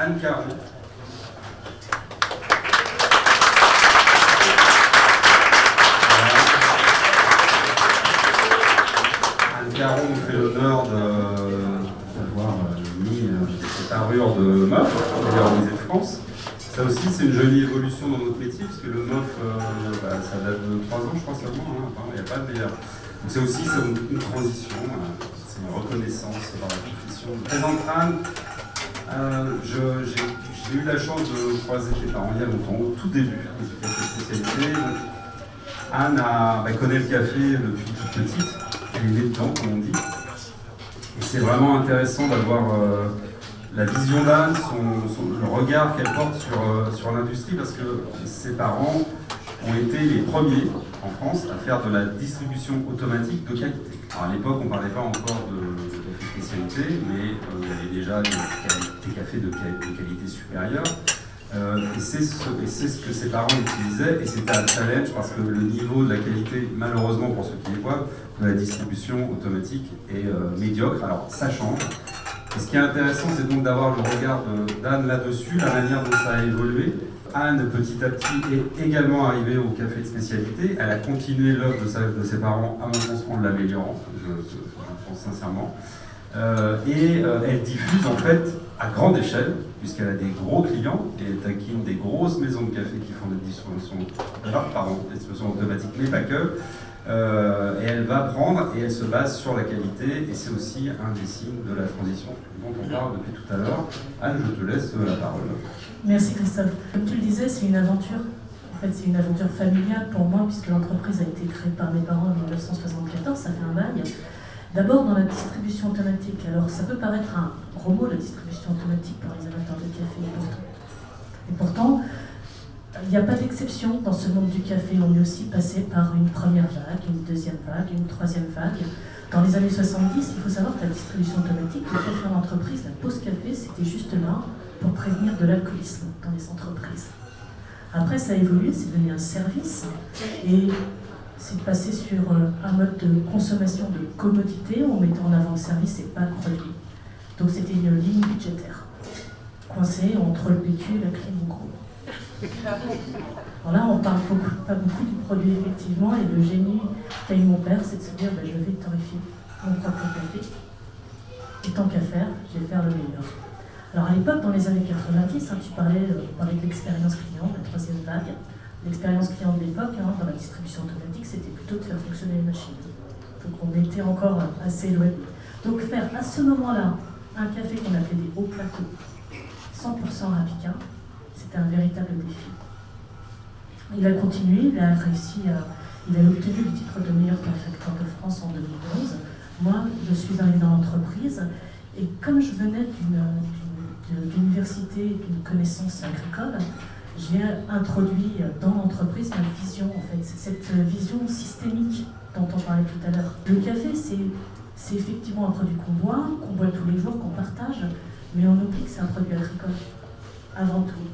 Anne Caron. Anne Caron nous fait l'honneur d'avoir mis cette parure de MOF, d'ailleurs Musée de France. Ça aussi, c'est une jolie évolution dans notre métier, parce que le MOF, ça date de 3 ans, je crois seulement, il n'y a pas de meilleur. Donc c'est aussi une transition, c'est une reconnaissance dans la profession. Je présente Anne. J'ai eu la chance de croiser tes parents il y a longtemps, au tout début du café spécialité. Donc, Anne connaît le café depuis toute petite, elle est née dedans, comme on dit. Et c'est vraiment intéressant d'avoir la vision d'Anne, le regard qu'elle porte sur l'industrie, parce que ses parents ont été les premiers en France à faire de la distribution automatique de qualité. Alors à l'époque, on ne parlait pas encore de café spécialité, mais il y avait déjà des cafés de qualité supérieure. Et c'est ce que ses parents utilisaient, et c'était un challenge parce que le niveau de la qualité, malheureusement pour ceux qui les voient, de la distribution automatique est médiocre. Alors ça change. Et ce qui est intéressant, c'est donc d'avoir le regard d'Anne là-dessus, la manière dont ça a évolué. Anne, petit à petit, est également arrivée au café de spécialité. Elle a continué l'œuvre de ses parents, à mon sens, en l'améliorant, je pense sincèrement. Elle diffuse en fait à grande échelle, puisqu'elle a des gros clients, et elle taquine des grosses maisons de café qui font des distributions automatiques, mais pas que. Et elle va prendre et elle se base sur la qualité, et c'est aussi un des signes de la transition dont on parle depuis tout à l'heure. Anne, je te laisse la parole. Merci Christophe. Comme tu le disais, c'est une aventure. En fait, c'est une aventure familiale pour moi, puisque l'entreprise a été créée par mes parents en 1974, ça fait un bail. D'abord dans la distribution automatique. Alors ça peut paraître un gros mot, la distribution automatique, pour les amateurs de café, et pourtant il n'y a pas d'exception dans ce monde du café. On est aussi passé par une première vague, une deuxième vague, une troisième vague. Dans les années 70, il faut savoir que la distribution automatique, le café en entreprise, la pause café, c'était juste là pour prévenir de l'alcoolisme dans les entreprises. Après, ça a évolué, c'est devenu un service, et c'est passé sur un mode de consommation de commodité, où on mettait en avant le service et pas le produit. Donc c'était une ligne budgétaire, coincée entre le PQ et la clim au gros. Alors là, on parle pas beaucoup du produit, effectivement, et le génie qu'a eu mon père, c'est de se dire je vais torréfier mon propre café, et tant qu'à faire, je vais faire le meilleur. Alors à l'époque, dans les années 90, tu parlais de l'expérience client, la troisième vague. L'expérience client de l'époque, dans la distribution automatique, c'était plutôt de faire fonctionner les machines. Donc on était encore assez éloigné. Donc faire à ce moment-là un café qu'on appelait des hauts plateaux, 100% arabica, c'était un véritable défi. Il a continué, il a obtenu le titre de meilleur torréfacteur de France en 2011. Moi, je suis arrivée dans l'entreprise, et comme je venais d'une université, d'une connaissance agricole, j'ai introduit dans l'entreprise ma vision, en fait, cette vision systémique dont on parlait tout à l'heure. Le café, c'est effectivement un produit qu'on boit tous les jours, qu'on partage, mais on oublie que c'est un produit agricole, avant tout.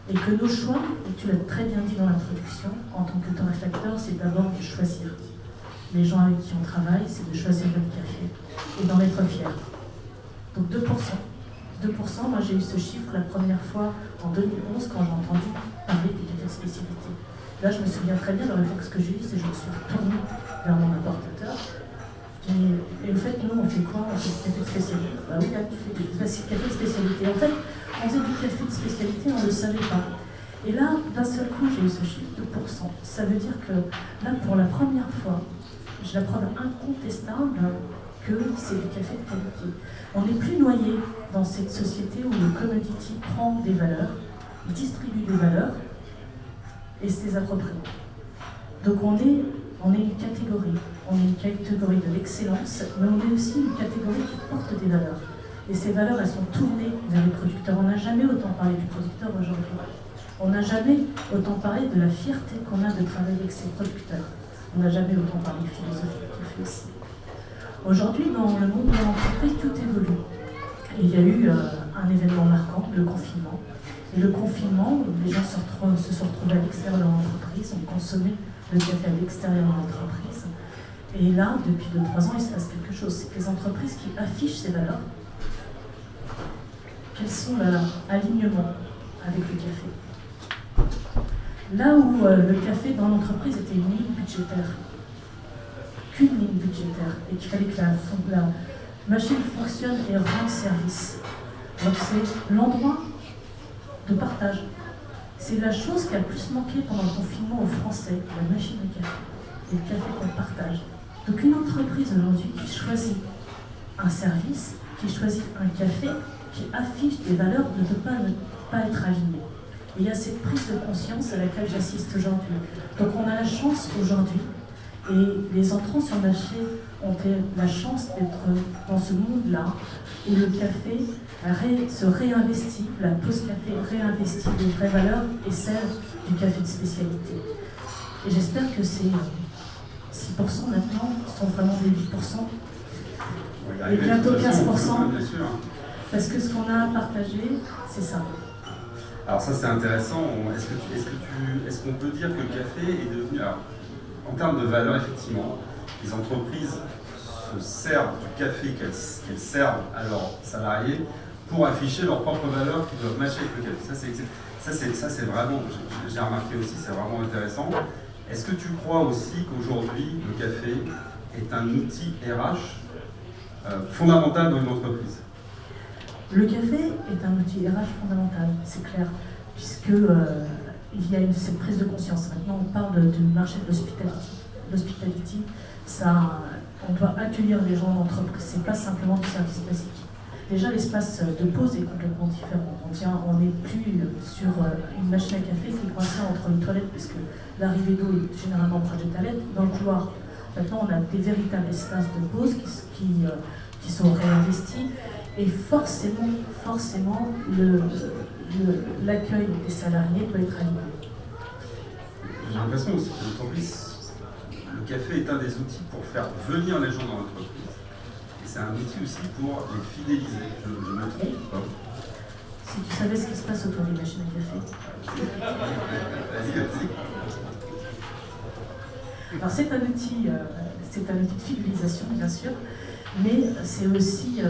Et que nos choix, et tu l'as très bien dit dans l'introduction, en tant que torréfacteur, c'est d'abord de choisir. Les gens avec qui on travaille, c'est de choisir le café et d'en être fier. Donc 2%. 2%, moi j'ai eu ce chiffre la première fois en 2011 quand j'ai entendu parler des cafés de spécialité. Là, je me souviens très bien, le réflexe que j'ai eu, c'est que je me suis retournée vers mon importateur. Et en fait, nous, on fait quoi? On fait du café de spécialité. Bah oui, là, tu fais du café de spécialité. En fait, on faisait du café de spécialité, on ne le savait pas. Et là, d'un seul coup, j'ai eu ce chiffre de 2%. Ça veut dire que là, pour la première fois, j'ai la preuve incontestable que c'est du café de qualité. On n'est plus noyé dans cette société où le commodity prend des valeurs, distribue des valeurs et se les approprie. Donc on est une catégorie. On est une catégorie de l'excellence, mais on est aussi une catégorie qui porte des valeurs. Et ces valeurs, elles sont tournées vers les producteurs. On n'a jamais autant parlé du producteur aujourd'hui. On n'a jamais autant parlé de la fierté qu'on a de travailler avec ses producteurs. On n'a jamais autant parlé de philosophie qu'il fait aussi. Aujourd'hui, dans le monde de l'entreprise, tout évolue. Il y a eu un événement marquant, le confinement. Et le confinement, les gens se sont retrouvés à l'extérieur de l'entreprise, ont consommé le café à l'extérieur de l'entreprise. Et là, depuis 2-3 ans, il se passe quelque chose. C'est que les entreprises qui affichent ces valeurs quels sont leurs alignements avec le café. Là où le café dans l'entreprise était une ligne budgétaire, qu'une ligne budgétaire, et qu'il fallait que la machine fonctionne et rende service. Donc c'est l'endroit de partage. C'est la chose qui a le plus manqué pendant le confinement aux Français, la machine à café, et le café qu'on partage. Donc une entreprise aujourd'hui qui choisit un service, qui choisit un café, qui affiche des valeurs de ne pas être aligné. Et il y a cette prise de conscience à laquelle j'assiste aujourd'hui. Donc on a la chance aujourd'hui, et les entrants sur le marché ont la chance d'être dans ce monde-là, où le café se réinvestit, la pause café réinvestit les vraies valeurs et celles du café de spécialité. Et j'espère que ces 6% maintenant sont vraiment des 8%, et bientôt 15%, parce que ce qu'on a à partager, c'est ça. Alors ça c'est intéressant, est-ce qu'on peut dire que le café est devenu, alors, en termes de valeur effectivement, les entreprises se servent du café qu'elles servent à leurs salariés pour afficher leurs propres valeurs qui doivent matcher avec le café. Ça c'est vraiment, j'ai remarqué aussi, c'est vraiment intéressant. Est-ce que tu crois aussi qu'aujourd'hui le café est un outil RH fondamental dans une entreprise? Le café est un outil RH fondamental, c'est clair, puisque il y a cette prise de conscience. Maintenant, on parle du marché de l'hospitality. On doit accueillir les gens en entreprise, c'est pas simplement du service basique. Déjà, l'espace de pause est complètement différent. On n'est plus sur une machine à café qui est coincée entre les toilettes, parce que l'arrivée d'eau est généralement proche des toilettes, dans le couloir. Maintenant, on a des véritables espaces de pause qui sont réinvestis. Et forcément, l'accueil des salariés doit être aligné. J'ai l'impression aussi que l'entreprise, le café est un des outils pour faire venir les gens dans l'entreprise. Et c'est un outil aussi pour les fidéliser. Je me trompe ou pas? Si tu savais ce qui se passe autour des machines à café. Vas-y. Alors c'est un outil de fidélisation, bien sûr, mais c'est aussi...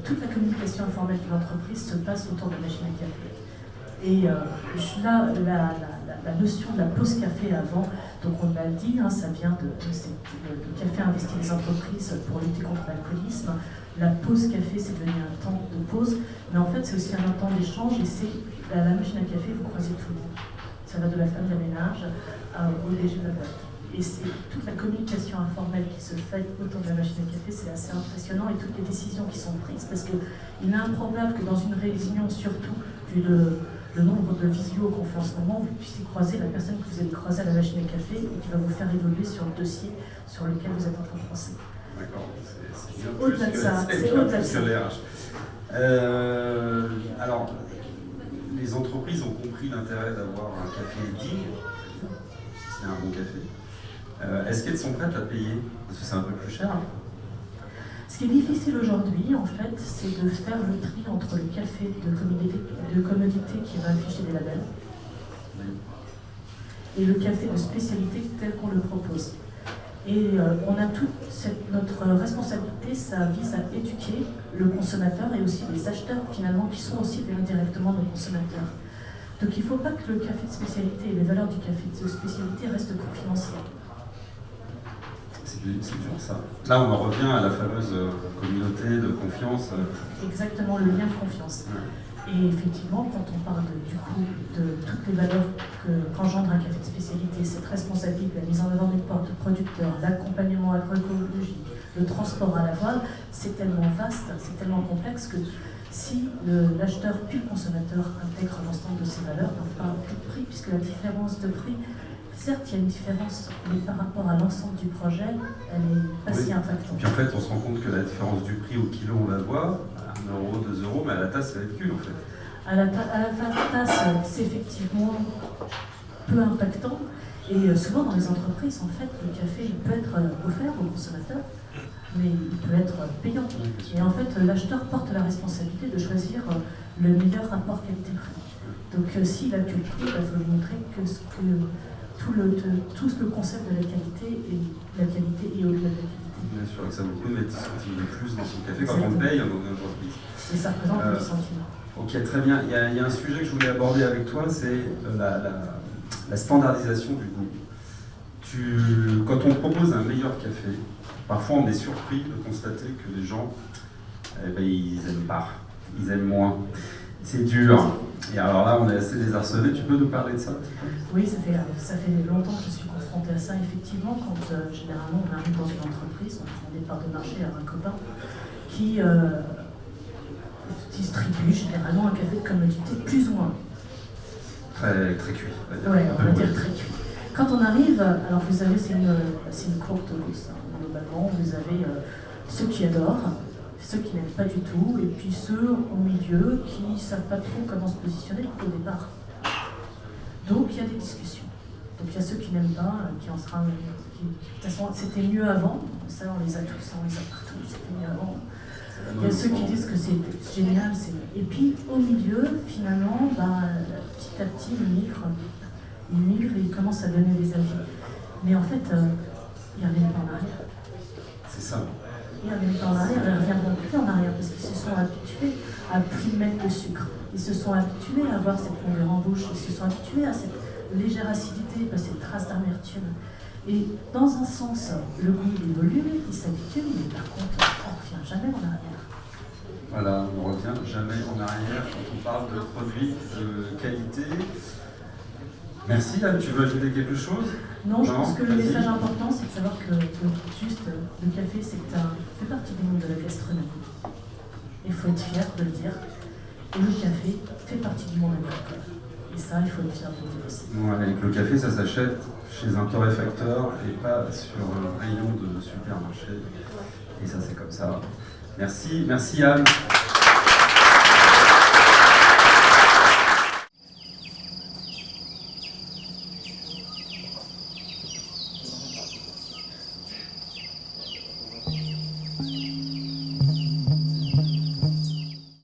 toute la communication informelle de l'entreprise se passe autour de la machine à café. Et là, la notion de la pause café avant, donc on l'a dit, ça vient de café investi des entreprises pour lutter contre l'alcoolisme. La pause café, c'est devenu un temps de pause, mais en fait, c'est aussi un temps d'échange, et c'est la machine à café, vous croisez tout le monde. Ça va de la femme de ménage au DG de la boîte. Et c'est toute la communication informelle qui se fait autour de la machine à café, c'est assez impressionnant, et toutes les décisions qui sont prises, parce qu'il est improbable que dans une réunion, surtout, vu le nombre de visios qu'on fait en ce moment, vous puissiez croiser la personne que vous allez croiser à la machine à café et qui va vous faire évoluer sur le dossier sur lequel vous êtes en train de penser. D'accord, c'est bien au-delà de ça, c'est au-delà de ça. Alors, les entreprises ont compris l'intérêt d'avoir un café digne, si c'est un bon café. Est-ce qu'elles sont prêtes à payer? Parce que c'est un peu plus cher. Ce qui est difficile aujourd'hui, en fait, c'est de faire le tri entre le café de commodité qui va afficher des labels et le café de spécialité tel qu'on le propose. Et on a toute notre responsabilité, ça vise à éduquer le consommateur et aussi les acheteurs finalement qui sont aussi indirectement nos consommateurs. Donc il ne faut pas que le café de spécialité et les valeurs du café de spécialité restent confidentielles. C'est dur ça. Là on en revient à la fameuse communauté de confiance. Exactement, le lien de confiance. Ouais. Et effectivement, quand on parle du coup de toutes les valeurs qu'engendre un café de spécialité, cette responsabilité, la mise en avant des producteurs, l'accompagnement agroécologique, le transport à la voile, c'est tellement vaste, c'est tellement complexe que si l'acheteur puis le consommateur intègrent l'ensemble de ces valeurs, on ne parle plus de prix, puisque la différence de prix, certes, il y a une différence, mais par rapport à l'ensemble du projet, elle n'est pas si impactante. Puis en fait, on se rend compte que la différence du prix au kilo, on la voit, 1 euro, 2 euros, mais à la tasse, c'est ridicule en fait. À la tasse, c'est effectivement peu impactant. Et souvent, dans les entreprises, en fait, le café il peut être offert aux consommateurs, mais il peut être payant. Et en fait, l'acheteur porte la responsabilité de choisir le meilleur rapport qualité-prix. Donc, s'il a que le prix, il faut lui montrer que tout le concept de la qualité est au-delà de la qualité. Bien sûr, que ça vaut le coup de mettre 10 centimes de plus dans son café quand on paye dans une entreprise. Et ça représente 10 centimes. Ok, très bien. Il y a un sujet que je voulais aborder avec toi, c'est la standardisation du goût. Quand on propose un meilleur café, parfois on est surpris de constater que les gens, ils n'aiment pas, ils aiment moins. C'est dur. Et alors là, on est assez désarçonné. Tu peux nous parler de ça? Oui, ça fait longtemps que je suis confrontée à ça. Effectivement, quand généralement on arrive dans une entreprise, on fait des parts de marché à un copain qui distribue généralement un café de commodité plus ou moins. Très, très cuit. Oui, on va dire très cuit. Quand on arrive, alors vous savez, c'est une courte liste. Globalement, vous avez ceux qui adorent, ceux qui n'aiment pas du tout, et puis ceux au milieu qui ne savent pas trop comment se positionner au départ. Donc il y a des discussions. Donc il y a ceux qui n'aiment pas, qui en sera. De toute façon, c'était mieux avant, ça on les a tous, on les a partout, c'était mieux avant. Il y a ceux qui disent que c'est génial, et puis au milieu, finalement, petit à petit, il migre et il commence à donner des avis. Mais en fait, ils ne reviennent pas en arrière. C'est ça. Ils ne reviennent pas en arrière, ils ne reviendront plus en arrière parce qu'ils se sont habitués à plus mettre de sucre. Ils se sont habitués à avoir cette longueur en bouche, ils se sont habitués à cette légère acidité, cette trace d'amertume. Et dans un sens, le goût évolue, il s'habitue, mais par contre, on ne revient jamais en arrière. Voilà, on ne revient jamais en arrière quand on parle de produits de qualité. Merci, Anne, tu veux ajouter quelque chose? Non, je pense que le message important, c'est de savoir que le café, fait partie du monde de la gastronomie. Il faut être fier de le dire. Et le café fait partie du monde agricole. Et ça, il faut être fier de le dire aussi. Ouais, et que le café, ça s'achète chez un torréfacteur et pas sur un rayon de supermarché. Et ça, c'est comme ça. Merci Anne.